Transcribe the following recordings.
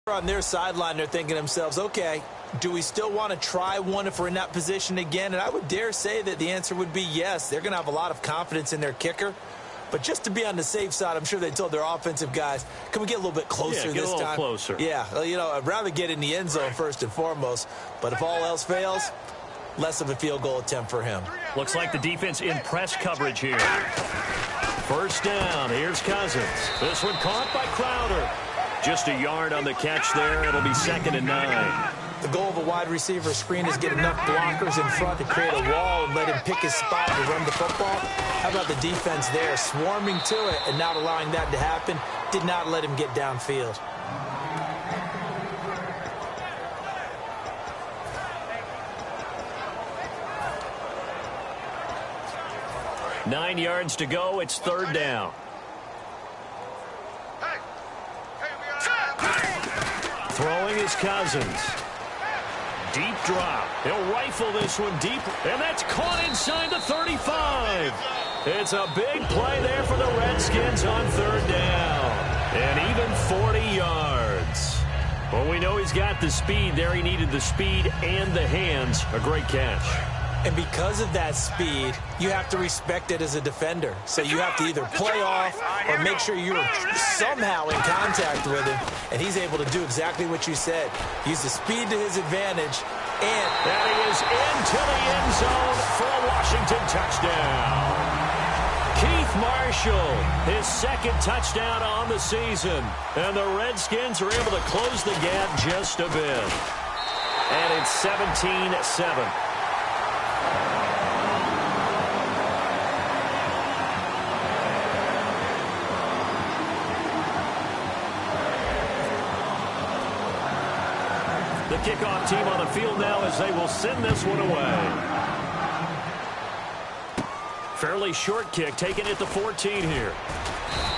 On their sideline, they're thinking to themselves, okay, do we still want to try one if we're in that position again? And I would dare say that the answer would be yes. They're going to have a lot of confidence in their kicker. But just to be on the safe side, I'm sure they told their offensive guys, can we get a little bit closer this time? Closer. Yeah, well, you know, I'd rather get in the end zone first and foremost. But if all else fails, less of a field goal attempt for him. Looks like the defense in press coverage here. First down, here's Cousins. This one caught by Crowder. Just a yard on the catch there. It'll be 2nd and 9. The goal of a wide receiver screen is get enough blockers in front to create a wall and let him pick his spot to run the football. How about the defense there, swarming to it and not allowing that to happen? Did not let him get downfield. Nine yards to go. It's 3rd down. Throwing is Cousins. Deep drop. He'll rifle this one deep, and that's caught inside the 35. It's a big play there for the Redskins on 3rd down. And even 40 yards. Well, we know he's got the speed there. He needed the speed and the hands. A great catch. And because of that speed, you have to respect it as a defender. So you have to either play off or make sure you're somehow in contact with him. And he's able to do exactly what you said. Use the speed to his advantage. And that he is into the end zone for a Washington touchdown. Keith Marshall, his 2nd touchdown on the season. And the Redskins are able to close the gap just a bit. And it's 17-7. The kickoff team on the field now as they will send this one away. Fairly short kick, taken at the 14 here.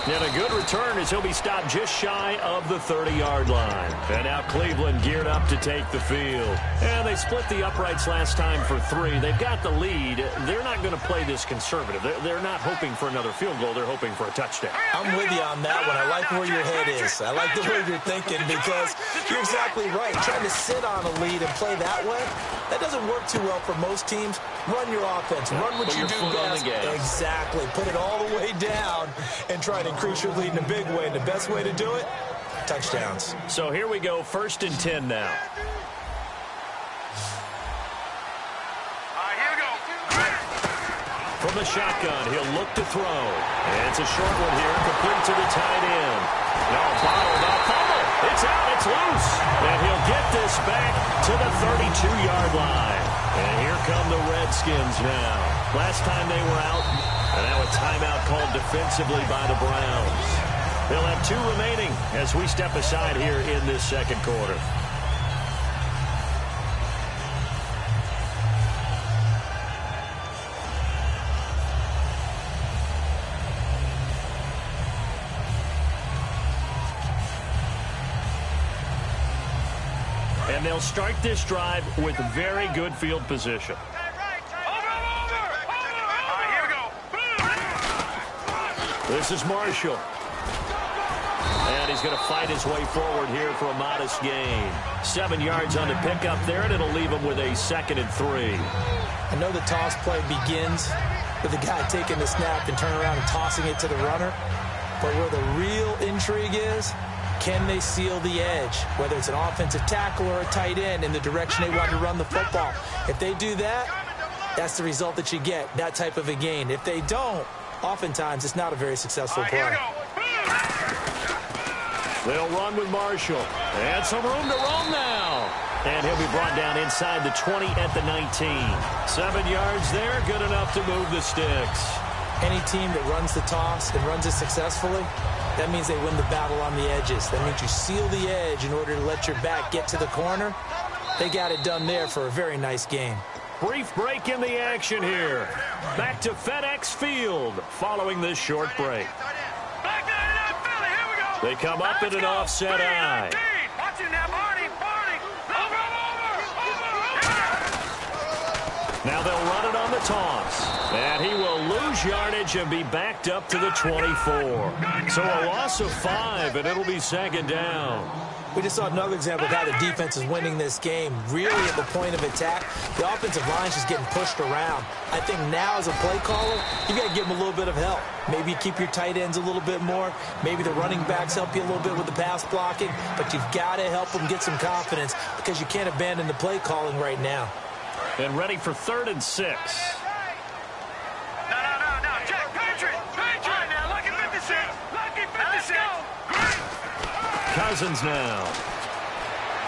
And a good return as he'll be stopped just shy of the 30-yard line. And now Cleveland geared up to take the field. And they split the uprights last time for 3. They've got the lead. They're not going to play this conservative. They're not hoping for another field goal. They're hoping for a touchdown. I'm with you on that one. I like where your head is. I like the way you're thinking because you're exactly right. Trying to sit on a lead and play that way, that doesn't work too well for most teams. Run your offense. Run what you do best. Exactly. Put it all the way down and try to increase your lead in a big way. And the best way to do it, touchdowns. So here we go, 1st and 10 now. Here we go. From the shotgun, he'll look to throw. And it's a short one here, complete to the tight end. Now bottled up, fumble. It's out, it's loose. And he'll get this back to the 32-yard line. And here come the Redskins now. Last time they were out, and now a timeout called defensively by the Browns. They'll have 2 remaining as we step aside here in this 2nd quarter. And they'll start this drive with very good field position. This is Marshall. And he's going to fight his way forward here for a modest gain. 7 yards on the pickup there, and it'll leave him with a 2nd and 3. I know the toss play begins with the guy taking the snap and turning around and tossing it to the runner. But where the real intrigue is, can they seal the edge, whether it's an offensive tackle or a tight end, in the direction they want to run the football? If they do that, that's the result that you get, that type of a gain. If they don't, oftentimes it's not a very successful play. They'll run with Marshall. And some room to roam now. And he'll be brought down inside the 20 at the 19. 7 yards there, good enough to move the sticks. Any team that runs the toss and runs it successfully, that means they win the battle on the edges. That means you seal the edge in order to let your back get to the corner. They got it done there for a very nice game. Brief break in the action here. Back to FedEx Field following this short break. They come up in an offset eye. Now they'll run it on the toss. And he will lose lose yardage and be backed up to the 24. So a loss of 5, and it'll be second down. We just saw another example of how the defense is winning this game. Really at the point of attack, the offensive line is just getting pushed around. I think now as a play caller, you got to give them a little bit of help. Maybe keep your tight ends a little bit more. Maybe the running backs help you a little bit with the pass blocking. But you've got to help them get some confidence because you can't abandon the play calling right now. And ready for 3rd and 6. No. Jack, Patriot. Now, lucky 56. Lucky 56. Cousins now.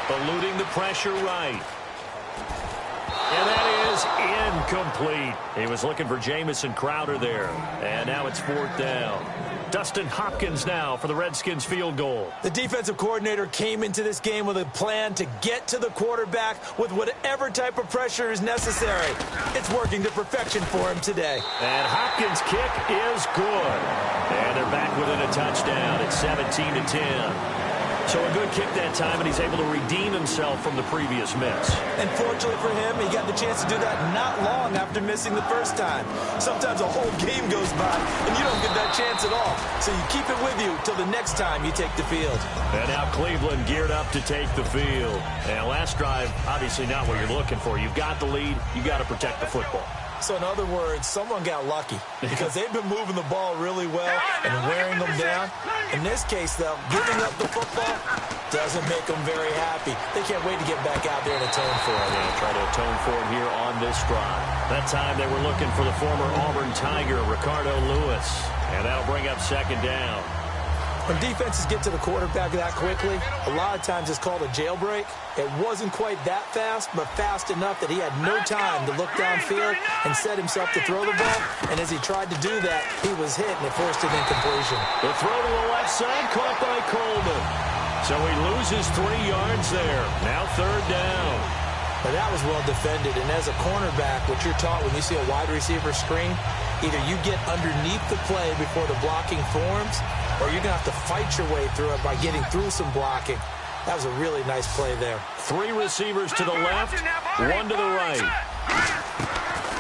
Eluding the pressure right. And that is incomplete. He was looking for Jamison Crowder there. And now it's 4th down. Dustin Hopkins now for the Redskins field goal. The defensive coordinator came into this game with a plan to get to the quarterback with whatever type of pressure is necessary. It's working to perfection for him today. And Hopkins' kick is good. And they're back within a touchdown. It's 17-10. So a good kick that time, and he's able to redeem himself from the previous miss. And fortunately for him, he got the chance to do that not long after missing the first time. Sometimes a whole game goes by, and you don't get that chance at all. So you keep it with you till the next time you take the field. And now Cleveland geared up to take the field. And last drive, obviously not what you're looking for. You've got the lead. You've got to protect the football. So in other words, someone got lucky because they've been moving the ball really well and wearing them down. In this case, though, giving up the football doesn't make them very happy. They can't wait to get back out there and atone for it. Yeah, try to atone for it here on this drive. That time they were looking for the former Auburn Tiger, Ricardo Lewis. And that'll bring up 2nd down. When defenses get to the quarterback that quickly, a lot of times it's called a jailbreak. It wasn't quite that fast, but fast enough that he had no time to look downfield and set himself to throw the ball. And as he tried to do that, he was hit, and it forced an incompletion. The throw to the left side, caught by Coleman. So he loses 3 yards there. Now 3rd down. But that was well defended. And as a cornerback, what you're taught when you see a wide receiver screen, either you get underneath the play before the blocking forms, or you're going to have to fight your way through it by getting through some blocking. That was a really nice play there. 3 receivers to the left, 1 to the right.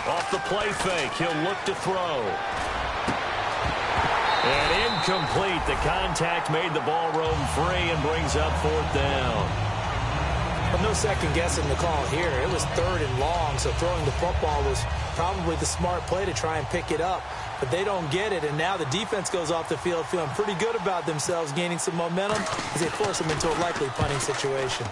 Off the play fake, he'll look to throw. And incomplete. The contact made the ball roam free and brings up 4th down. Well, no second guessing the call here. It was 3rd and long, so throwing the football was probably the smart play to try and pick it up. But they don't get it, and now the defense goes off the field feeling pretty good about themselves, gaining some momentum as they force them into a likely punting situation.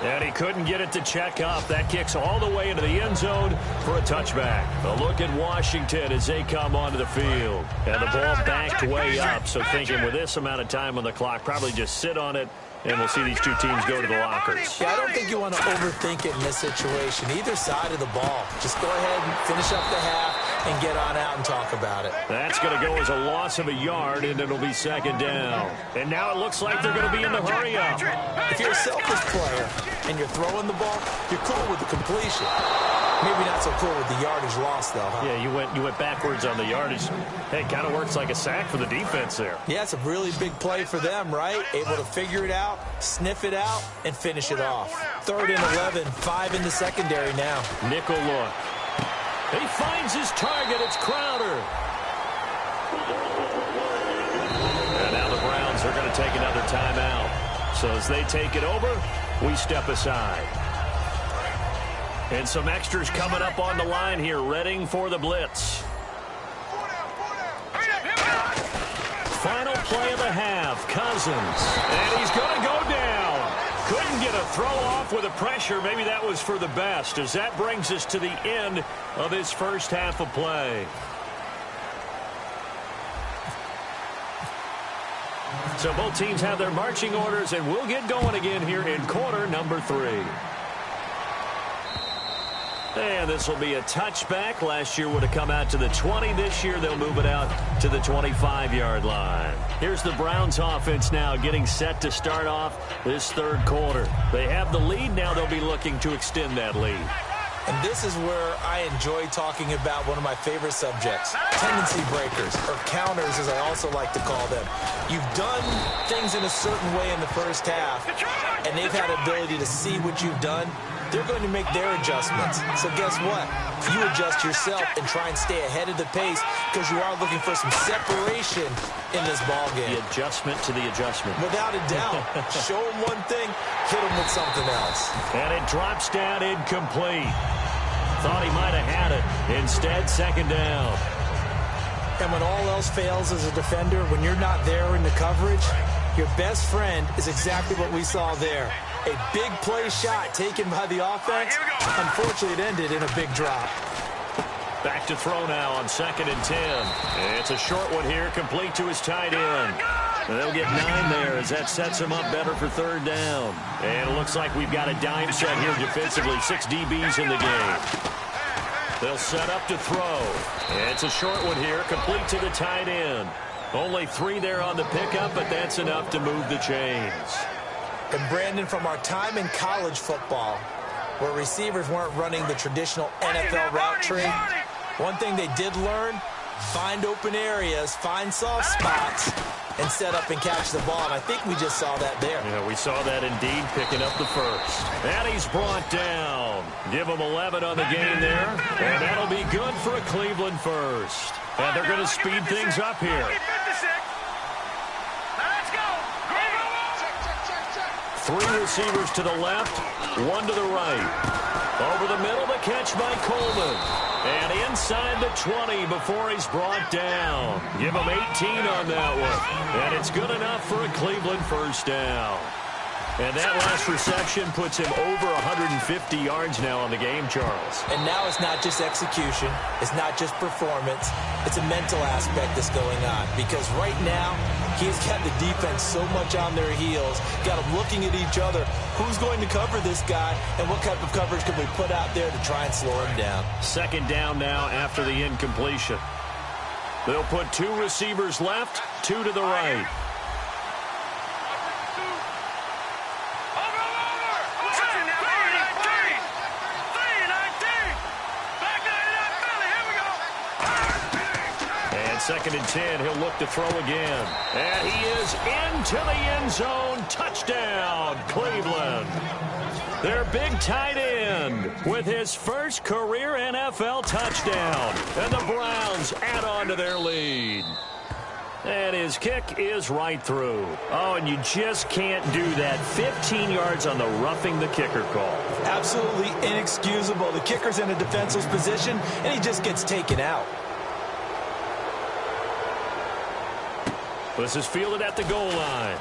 And he couldn't get it to check up. That kicks all the way into the end zone for a touchback. A look at Washington as they come onto the field. And the ball backed way up, so thinking with this amount of time on the clock, probably just sit on it, and we'll see these two teams go to the lockers. Yeah, I don't think you want to overthink it in this situation. Either side of the ball. Just go ahead and finish up the half and get on out and talk about it. That's going to go as a loss of a yard, and it'll be 2nd down. And now it looks like they're going to be in the hurry-up. If you're a selfish player and you're throwing the ball, you're cool with the completion. Maybe not so cool with the yardage loss, though, huh? Yeah, you went backwards on the yardage. Hey, it kind of works like a sack for the defense there. Yeah, it's a really big play for them, right? Able to figure it out, sniff it out, and finish it off. 3rd and 11, 5 in the secondary now. Nickel look. He finds his target. It's Crowder. And now the Browns are going to take another timeout. So as they take it over, we step aside. And some extras coming up on the line here, readying for the blitz. Final play of the half, Cousins. And he's going to go down. Couldn't get a throw off with the pressure. Maybe that was for the best, as that brings us to the end of his first half of play. So both teams have their marching orders, and we'll get going again here in quarter number 3. And this will be a touchback. Last year would have come out to the 20. This year they'll move it out to the 25-yard line. Here's the Browns offense now getting set to start off this 3rd quarter. They have the lead. Now they'll be looking to extend that lead. And this is where I enjoy talking about one of my favorite subjects, tendency breakers, or counters as I also like to call them. You've done things in a certain way in the first half, and they've had ability to see what you've done they're going to make their adjustments. So guess what? You adjust yourself and try and stay ahead of the pace because you are looking for some separation in this ball game. The adjustment to the adjustment. Without a doubt. Show them one thing, hit them with something else. And it drops down incomplete. Thought he might have had it. Instead, second down. And when all else fails as a defender, when you're not there in the coverage, your best friend is exactly what we saw there. A big play shot taken by the offense. Unfortunately, it ended in a big drop. Back to throw now on 2nd and 10. And it's a short one here, complete to his tight end. And they'll get 9 there as that sets him up better for 3rd down. And it looks like we've got a dime set here defensively. 6 DBs in the game. They'll set up to throw. And it's a short one here, complete to the tight end. Only 3 there on the pickup, but that's enough to move the chains. And Brandon, from our time in college football, where receivers weren't running the traditional NFL route tree, one thing they did learn, find open areas, find soft spots, and set up and catch the ball. And I think we just saw that there. Yeah, we saw that indeed, picking up the first. And he's brought down. Give him 11 on the game there. And that'll be good for a Cleveland first. And they're going to speed things up here. 3 receivers to the left, 1 to the right. Over the middle, the catch by Coleman. And inside the 20 before he's brought down. Give him 18 on that one. And it's good enough for a Cleveland first down. And that last reception puts him over 150 yards now on the game, Charles. And now it's not just execution. It's not just performance. It's a mental aspect that's going on. Because right now, he's got the defense so much on their heels. Got them looking at each other. Who's going to cover this guy? And what type of coverage can we put out there to try and slow him down? 2nd down now after the incompletion. They'll put 2 receivers left, 2 to the right. And 2nd and 10, he'll look to throw again. And he is into the end zone. Touchdown, Cleveland. Their big tight end with his first career NFL touchdown. And the Browns add on to their lead. And his kick is right through. Oh, and you just can't do that. 15 yards on the roughing the kicker call. Absolutely inexcusable. The kicker's in a defensive position, and he just gets taken out. This is fielded at the goal line.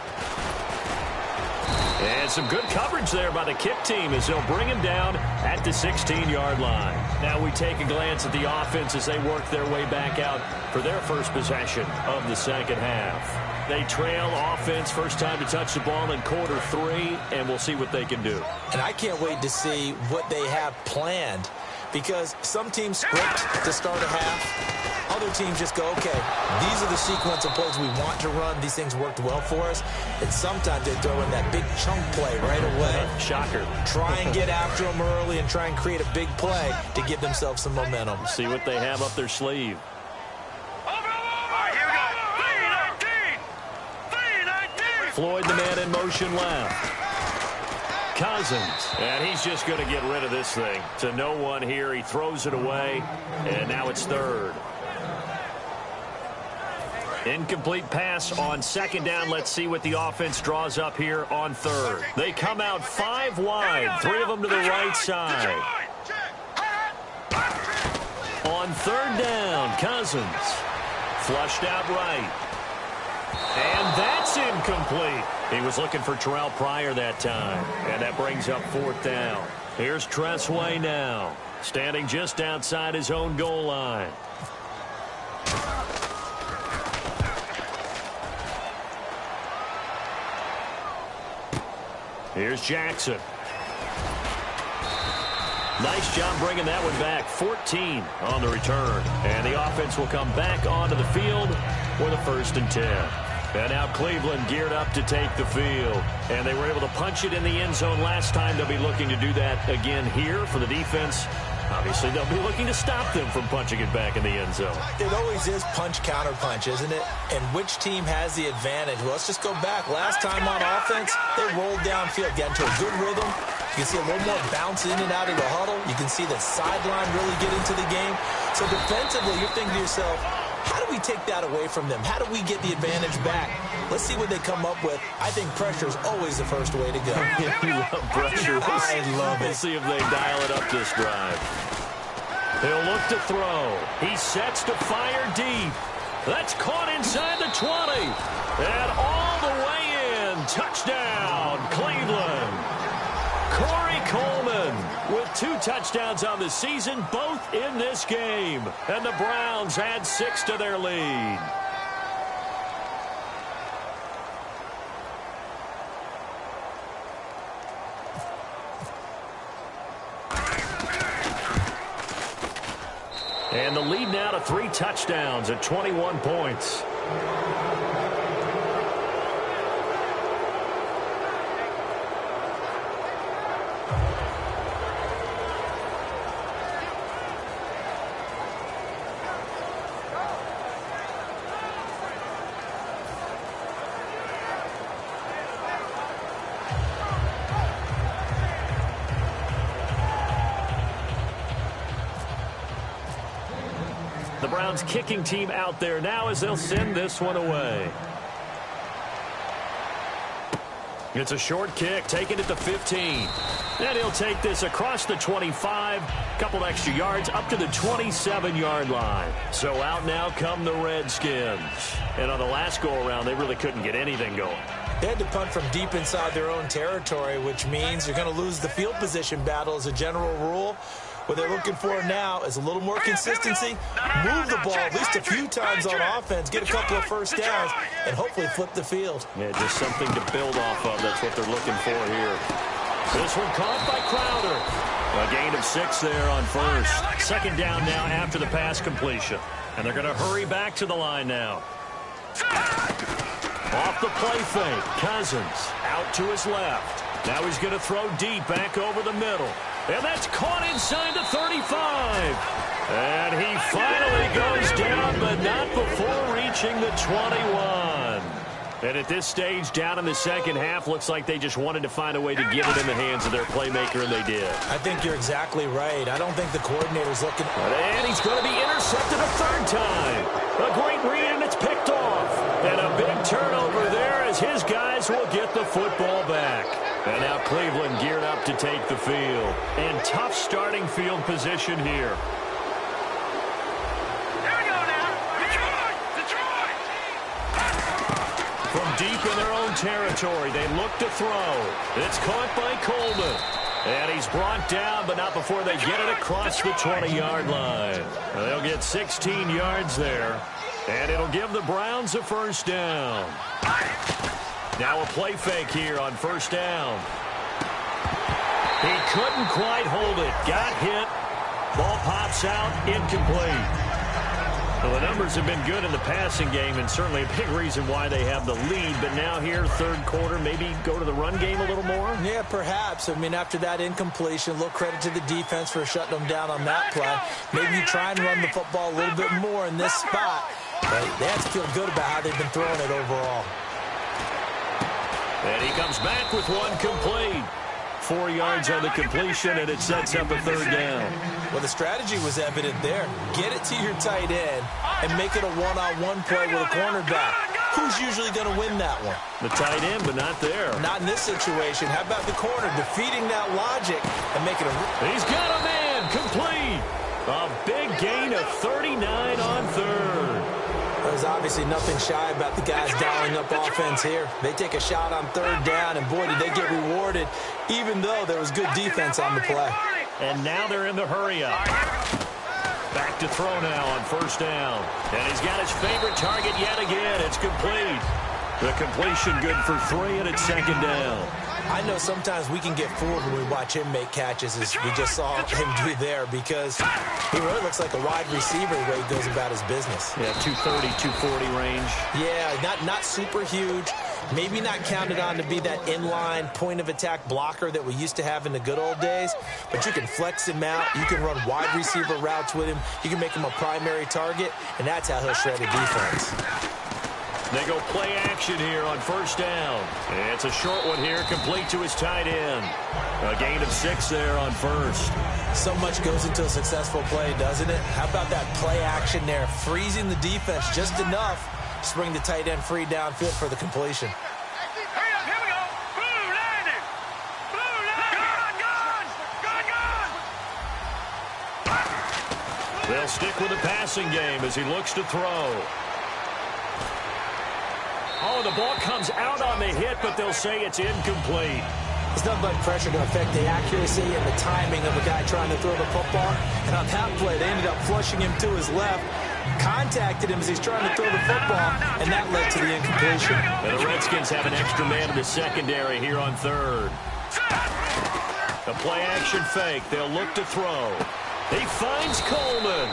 And some good coverage there by the kick team as they'll bring him down at the 16-yard line. Now we take a glance at the offense as they work their way back out for their first possession of the second half. They trail offense, first time to touch the ball in quarter 3, and we'll see what they can do. And I can't wait to see what they have planned, because some teams script to start a half. Other teams just go, okay, these are the sequence of plays we want to run. These things worked well for us. And sometimes they throw in that big chunk play right away. Shocker. Try and get after them early and try and create a big play to give themselves some momentum. See what they have up their sleeve. Floyd, the man in motion left. Cousins, and he's just going to get rid of this thing. To no one here, he throws it away, and now it's 3rd. Incomplete pass on 2nd down. Let's see what the offense draws up here on 3rd. They come out 5 wide, 3 of them to the right side. On 3rd down, Cousins. Flushed out right. And that's incomplete. He was looking for Terrell Pryor that time. And that brings up 4th down. Here's Tressway now, standing just outside his own goal line. Here's Jackson. Nice job bringing that one back. 14 on the return. And the offense will come back onto the field with a 1st and 10. And now Cleveland geared up to take the field. And they were able to punch it in the end zone last time. They'll be looking to do that again here for the defense. Obviously, they'll be looking to stop them from punching it back in the end zone. It always is punch-counter-punch, isn't it? And which team has the advantage? Well, let's just go back. Last time on offense, they rolled downfield, got into a good rhythm, You can see a little more bounce in and out of the huddle. You can see the sideline really get into the game. So defensively, you're thinking to yourself, how do we take that away from them? How do we get the advantage back? Let's see what they come up with. I think pressure is always the first way to go. You love pressure. I love it. We'll see if they dial it up this drive. He'll look to throw. He sets to fire deep. That's caught inside the 20. And all the way in. Touchdown, Cleveland. Corey Coleman with 2 touchdowns on the season, both in this game. And the Browns add 6 to their lead. And the lead now to 3 touchdowns at 21 points. The Browns kicking team out there now as they'll send this one away. It's a short kick, taking it to 15. And he'll take this across the 25, couple extra yards up to the 27-yard line. So out now come the Redskins. And on the last go-around, they really couldn't get anything going. They had to punt from deep inside their own territory, which means you're going to lose the field position battle as a general rule. What they're looking for now is a little more consistency, move the ball at least a few times on offense, get a couple of first downs, and hopefully flip the field. Yeah, just something to build off of. That's what they're looking for here. This one caught by Crowder. A gain of 6 there on first. Second down now after the pass completion. And they're going to hurry back to the line now. Off the play fake. Cousins out to his left. Now he's going to throw deep back over the middle. And that's caught inside the 35. And he finally goes down, but not before reaching the 21. And at this stage, down in the second half, looks like they just wanted to find a way to get it in the hands of their playmaker, and they did. I think you're exactly right. I don't think the coordinator's looking. And he's going to be intercepted a third time. A great read, and it's picked off. And a big turnover there as his guys will get the football back. And now Cleveland geared up to take the field. And tough starting field position here. Here we go now. Detroit! From deep in their own territory, they look to throw. It's caught by Coleman. And he's brought down, but not before they get it across the 20-yard line. They'll get 16 yards there. And it'll give the Browns a first down. Now a play fake here on first down. He couldn't quite hold it. Got hit. Ball pops out. Incomplete. Well, the numbers have been good in the passing game, and certainly a big reason why they have the lead. But now here, third quarter, maybe go to the run game a little more? Yeah, perhaps. I mean, after that incompletion, a little credit to the defense for shutting them down on that play. Maybe you try and run the football a little bit more in this spot. But they have to feel good about how they've been throwing it overall. And he comes back with one complete. 4 yards on the completion, and it sets up a third down. Well, the strategy was evident there. Get it to your tight end and make it a one-on-one play with a cornerback. Who's usually going to win that one? The tight end, but not there. Not in this situation. How about the corner defeating that logic and making a... He's got a man complete. A big gain of 39 on third. There's obviously nothing shy about the guys dialing up offense here. They take a shot on third down, and boy, did they get rewarded, even though there was good defense on the play. And now they're in the hurry-up. Back to throw now on first down. And he's got his favorite target yet again. It's complete. The completion good for 3, and it's second down. I know sometimes we can get fooled when we watch him make catches, as we just saw him do there, because he really looks like a wide receiver the way he goes about his business. Yeah, 230, 240 range. Yeah, not super huge. Maybe not counted on to be that inline point-of-attack blocker that we used to have in the good old days, but you can flex him out. You can run wide receiver routes with him. You can make him a primary target, and that's how he'll shred a defense. They go play action here on first down. And it's a short one here, complete to his tight end. A gain of 6 there on first. So much goes into a successful play, doesn't it? How about that play action there, freezing the defense just enough to bring the tight end free downfield for the completion. Hurry up, here we go. Blue landing. Blue landing. Gone. They'll stick with the passing game as he looks to throw. Oh, the ball comes out on the hit, but they'll say it's incomplete. There's nothing but pressure to affect the accuracy and the timing of a guy trying to throw the football. And on that play, they ended up flushing him to his left, contacted him as he's trying to throw the football, and that led to the incompletion. And the Redskins have an extra man in the secondary here on third. A play-action fake. They'll look to throw. He finds Coleman.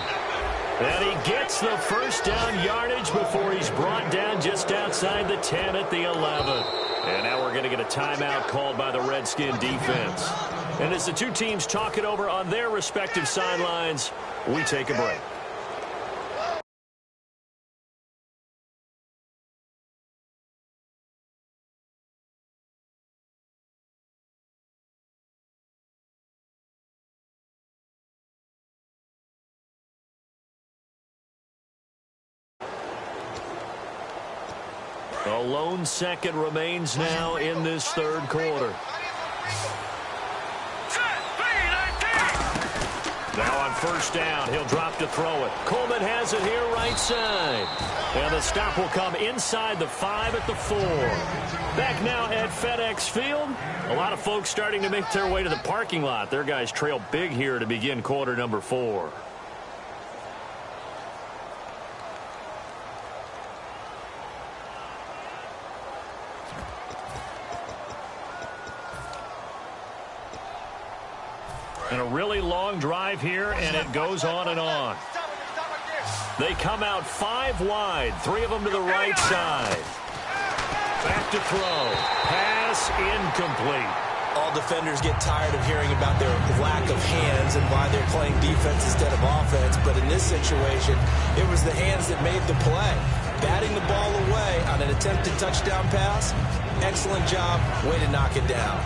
And he gets the first down yardage before he's brought down just outside the 10 at the 11. And now we're going to get a timeout called by the Redskin defense. And as the two teams talk it over on their respective sidelines, we take a break. A lone second remains now in this third quarter. Now on first down, he'll drop to throw it. Coleman has it here right side. And the stop will come inside the 5 at the 4. Back now at FedEx Field. A lot of folks starting to make their way to the parking lot. Their guys trail big here to begin quarter number 4. And a really long drive here, and it goes on and on. They come out 5 wide, 3 of them to the right side. Back to throw. Pass incomplete. All defenders get tired of hearing about their lack of hands and why they're playing defense instead of offense. But in this situation, it was the hands that made the play. Batting the ball away on an attempted touchdown pass. Excellent job. Way to knock it down.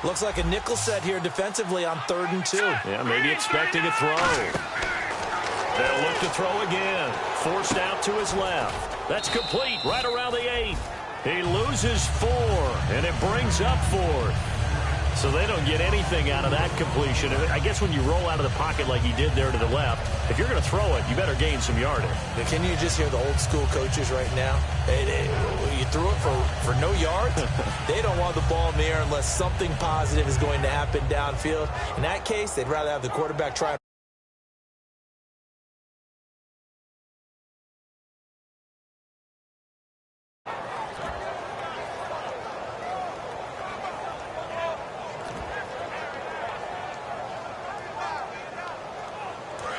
Looks like a nickel set here defensively on 3rd and 2. Yeah, maybe expecting a throw. They'll look to throw again. Forced out to his left. That's complete right around the 8. He loses 4, and it brings up 4. So they don't get anything out of that completion. I guess when you roll out of the pocket like he did there to the left, if you're going to throw it, you better gain some yardage. Can you just hear the old school coaches right now? You threw it for no yards? They don't want the ball in the air unless something positive is going to happen downfield. In that case, they'd rather have the quarterback try.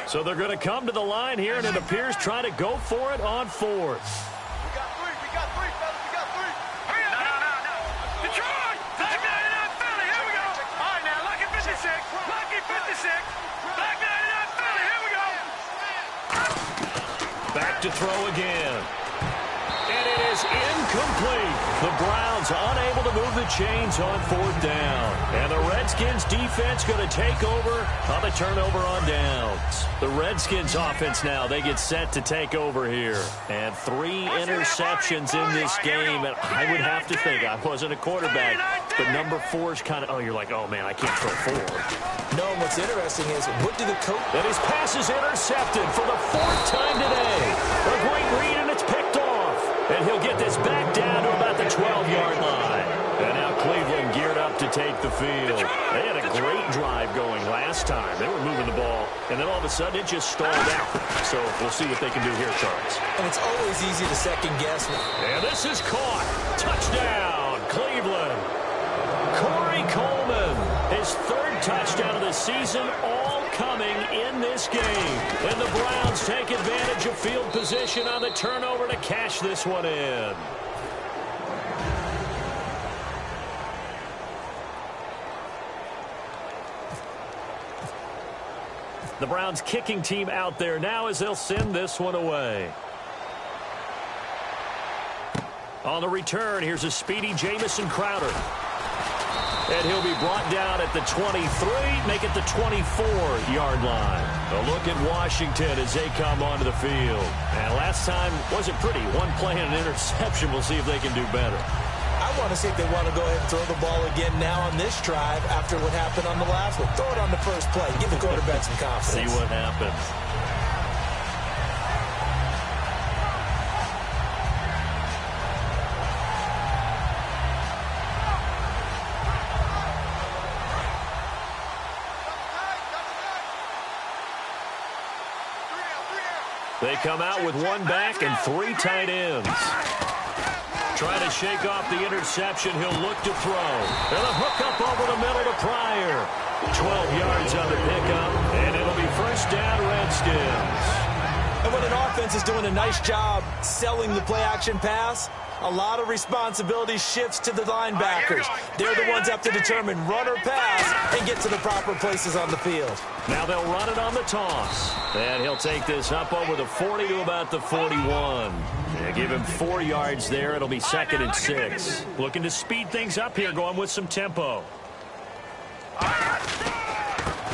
So they're going to come to the line here, and it appears try to go for it on 4th. We got 3, fellas, we got 3. Hurry up. No. Detroit! Black 99 Philly, here we go. All right, now, Lucky 56. Lucky 56. Black 99 Philly, here we go. Back to throw again. And it is incomplete. The Browns unable to move the chains on 4th down. And the Redskins defense going to take over on the turnover on downs. The Redskins offense now, they get set to take over here. And 3 interceptions in this game. And I would have to think, I wasn't a quarterback, but number 4 is kind of, you're like, oh man, I can't throw 4. No, what's interesting is, what do the coach... And his pass is intercepted for the 4th time today. A great read, and it's picked off. And he'll get this back down to about the 12-yard line. And now Cleveland geared up to take the field. They had a great drive going last time. They were moving the ball, and then all of a sudden it just stalled out. So we'll see what they can do here, Charles. And it's always easy to second-guess. And this is caught. Touchdown, Cleveland. Corey Coleman, his 3rd touchdown of the season, all coming in this game. And the Browns take advantage of field position on the turnover to cash this one in. The Browns kicking team out there now as they'll send this one away. On the return, here's a speedy Jamison Crowder. And he'll be brought down at the 23, make it the 24-yard line. A look at Washington as they come onto the field. And last time wasn't pretty. One play and an interception. We'll see if they can do better. I want to see if they want to go ahead and throw the ball again now on this drive after what happened on the last one. Throw it on the first play. Give the quarterback some confidence. See what happens. They come out with one back and 3 tight ends. Trying to shake off the interception. He'll look to throw. And a hook up over the middle to Pryor. 12 yards on the pickup. And it'll be first down, Redskins. And when an offense is doing a nice job selling the play-action pass, a lot of responsibility shifts to the linebackers. They're the ones that have to determine run or pass and get to the proper places on the field. Now they'll run it on the toss. And he'll take this up over the 40 to about the 41. They give him 4 yards there. It'll be 2nd and 6. Looking to speed things up here, going with some tempo.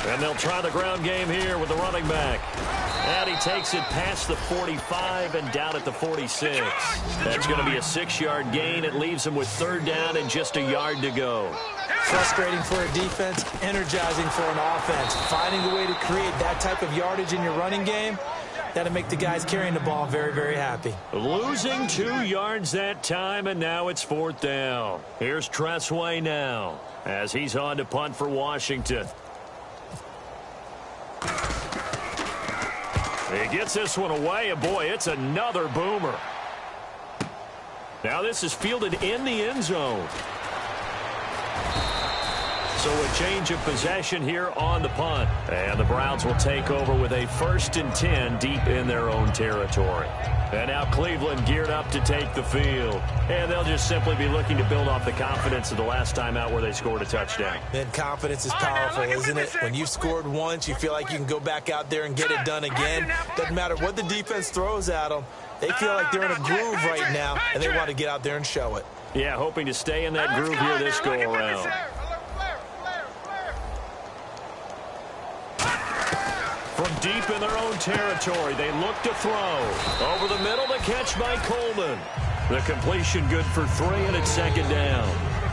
And they'll try the ground game here with the running back. And he takes it past the 45 and down at the 46. That's going to be a 6-yard gain. It leaves him with 3rd down and just a yard to go. Frustrating for a defense, energizing for an offense. Finding a way to create that type of yardage in your running game, that'll make the guys carrying the ball very, very happy. Losing 2 yards that time, and now it's 4th down. Here's Tressway now as he's on to punt for Washington. He gets this one away, and boy, it's another boomer. Now this is fielded in the end zone. So a change of possession here on the punt. And the Browns will take over with a 1st and 10 deep in their own territory. And now Cleveland geared up to take the field. And they'll just simply be looking to build off the confidence of the last time out where they scored a touchdown. Then confidence is powerful, isn't it? When you've scored once, you feel like you can go back out there and get it done again. Doesn't matter what the defense throws at them. They feel like they're in a groove right now, and they want to get out there and show it. Yeah, hoping to stay in that groove here this go-around. From deep in their own territory, they look to throw. Over the middle, the catch by Coleman. The completion good for 3, and it's 2nd down.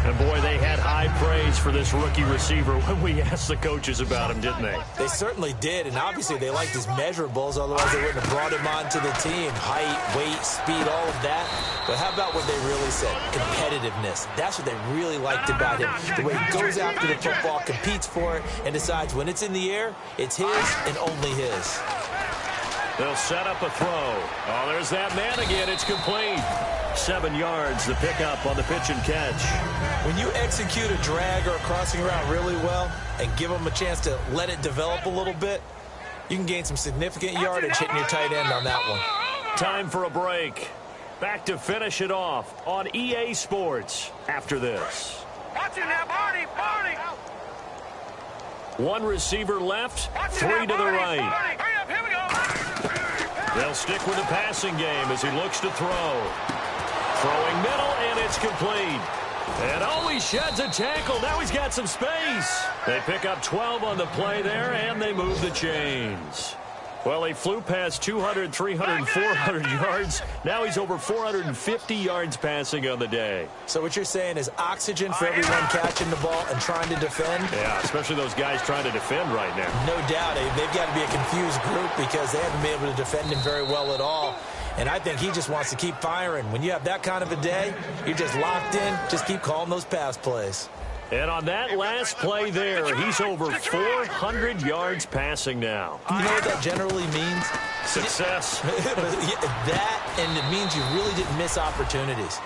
And, boy, they had high praise for this rookie receiver when we asked the coaches about him, didn't they? They certainly did, and obviously they liked his measurables, otherwise they wouldn't have brought him onto the team. Height, weight, speed, all of that. But how about what they really said? Competitiveness. That's what they really liked about him. The way he goes after the football, competes for it, and decides when it's in the air, it's his and only his. They'll set up a throw. Oh, there's that man again. It's complete. 7 yards, the pickup on the pitch and catch. When you execute a drag or a crossing route really well and give them a chance to let it develop a little bit, you can gain some significant yardage hitting your tight end on that one. Time for a break. Back to finish it off on EA Sports after this. Watch it now, Barney, Barney. 1 receiver left, 3 to the right. Hurry up, here we go. They'll stick with the passing game as he looks to throw. Throwing middle, and it's complete. And he sheds a tackle. Now he's got some space. They pick up 12 on the play there, and they move the chains. Well, he flew past 200, 300, 400 yards. Now he's over 450 yards passing on the day. So what you're saying is oxygen for everyone catching the ball and trying to defend? Yeah, especially those guys trying to defend right now. No doubt. They've got to be a confused group because they haven't been able to defend him very well at all. And I think he just wants to keep firing. When you have that kind of a day, you're just locked in. Just keep calling those pass plays. And on that last play there, he's over 400 yards passing now. You know what that generally means? Success. That, and it means you really didn't miss opportunities.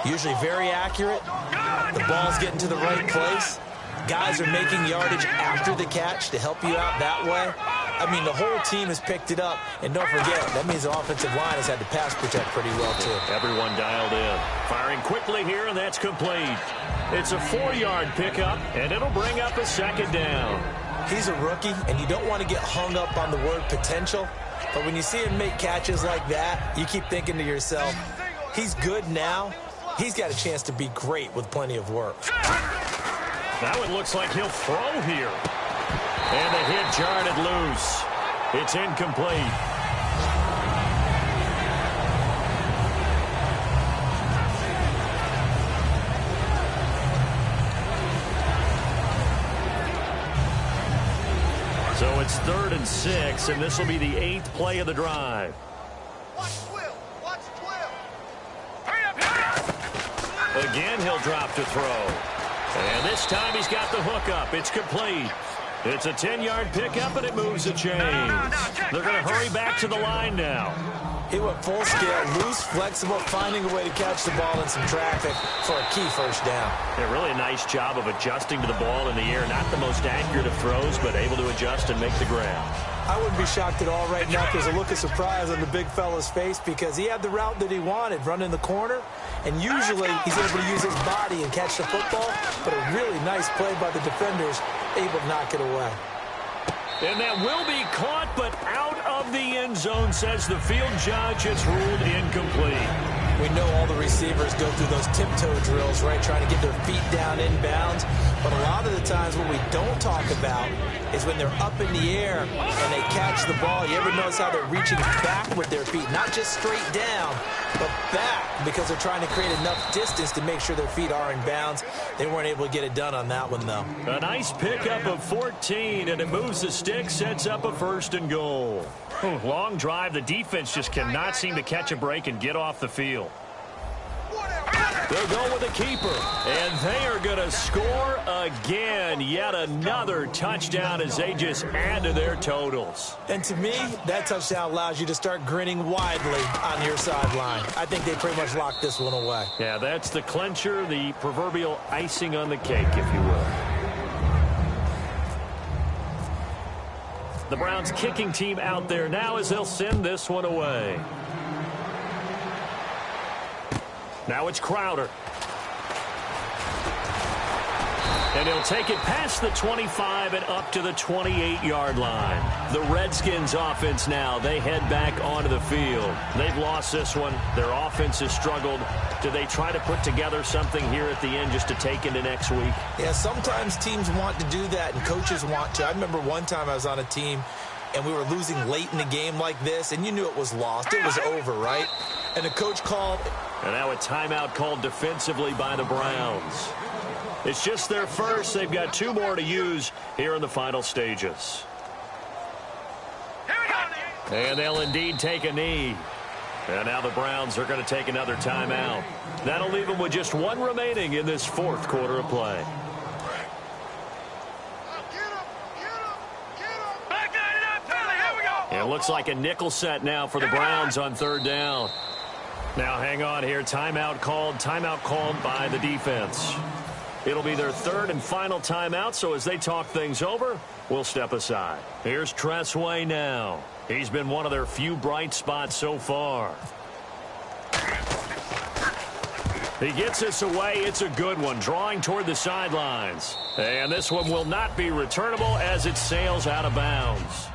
Usually very accurate. The ball's getting to the right place. Guys are making yardage after the catch to help you out that way. I mean, the whole team has picked it up. And don't forget, that means the offensive line has had to pass protect pretty well, too. Everyone dialed in. Firing quickly here, and that's complete. It's a 4-yard pickup, and it'll bring up a 2nd down. He's a rookie, and you don't want to get hung up on the word potential. But when you see him make catches like that, you keep thinking to yourself, he's good now. He's got a chance to be great with plenty of work. That one looks like he'll throw here. And the hit jarred it loose. It's incomplete. So it's 3rd and 6, and this will be the 8th play of the drive. Watch 12. Watch 12. Hurry up, hurry up. Again, he'll drop to throw. And this time he's got the hook up. It's complete. It's a 10-yard pickup, and it moves the chains. They're going to hurry back to the line now. He went full scale, loose, flexible, finding a way to catch the ball in some traffic for a key first down. Yeah, really a nice job of adjusting to the ball in the air. Not the most accurate of throws, but able to adjust and make the grab. I wouldn't be shocked at all right now. There's a look of surprise on the big fella's face because he had the route that he wanted, running the corner, and usually he's able to use his body and catch the football, but a really nice play by the defenders, able to knock it away. And that will be caught, but out of the end zone, says the field judge. It's ruled incomplete. We know all the receivers go through those tiptoe drills, right, trying to get their feet down inbounds. But a lot of the times what we don't talk about is when they're up in the air and they catch the ball. You ever notice how they're reaching back with their feet, not just straight down, but back, because they're trying to create enough distance to make sure their feet are in bounds. They weren't able to get it done on that one, though. A nice pickup of 14, and it moves the stick, sets up a 1st and goal. Long drive. The defense just cannot seem to catch a break and get off the field. They'll go with the keeper, and they are going to score again. Yet another touchdown as they just add to their totals. And to me, that touchdown allows you to start grinning widely on your sideline. I think they pretty much locked this one away. Yeah, that's the clincher, the proverbial icing on the cake, if you will. The Browns kicking team out there now as they'll send this one away. Now it's Crowder. And he'll take it past the 25 and up to the 28-yard line. The Redskins offense now, they head back onto the field. They've lost this one. Their offense has struggled. Do they try to put together something here at the end just to take into next week? Yeah, sometimes teams want to do that and coaches want to. I remember one time I was on a team and we were losing late in the game like this, and you knew it was lost. It was over, right? And the coach called. And now a timeout called defensively by the Browns. It's just their first. They've got 2 more to use here in the final stages. And they'll indeed take a knee. And now the Browns are going to take another timeout. That'll leave them with just 1 remaining in this 4th quarter of play. It looks like a nickel set now for the Browns on 3rd down. Now hang on here. Timeout called by the defense. It'll be their 3rd and final timeout, so as they talk things over, we'll step aside. Here's Tressway now. He's been one of their few bright spots so far. He gets this away. It's a good one, drawing toward the sidelines. And this one will not be returnable as it sails out of bounds.